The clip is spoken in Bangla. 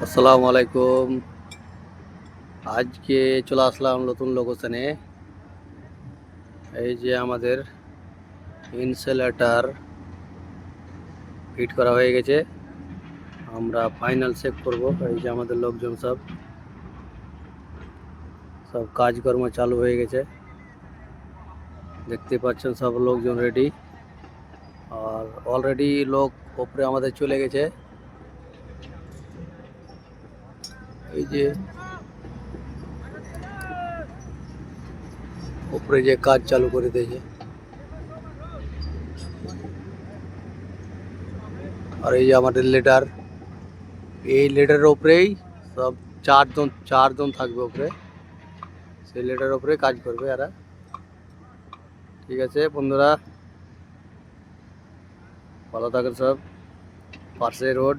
আসসালামু আলাইকুম। আজকে চলে আসলাম নতুন লোকেশনে। এই যে আমাদের ইনসুলেটর ফিট করা হয়ে গেছে। আমরা ফাইনাল চেক করব। এই যে আমাদের লোকজন সব কাজকর্ম চালু হয়ে গেছে। দেখতে পাচ্ছেন সব লোকজন রেডি, আর অলরেডি লোক উপরে আমাদের চলে গেছে। এই যে উপরে যে কাজ চালু করে দিয়েছে, আর এই যে আমাদের লিডার, এই লিডারের উপরেই সব চারজন থাকবে উপরে। সেই লিডারের উপরে কাজ করবে এরা। ঠিক আছে বন্ধুরা, ভালো থাকেন সব। পাশে রোড।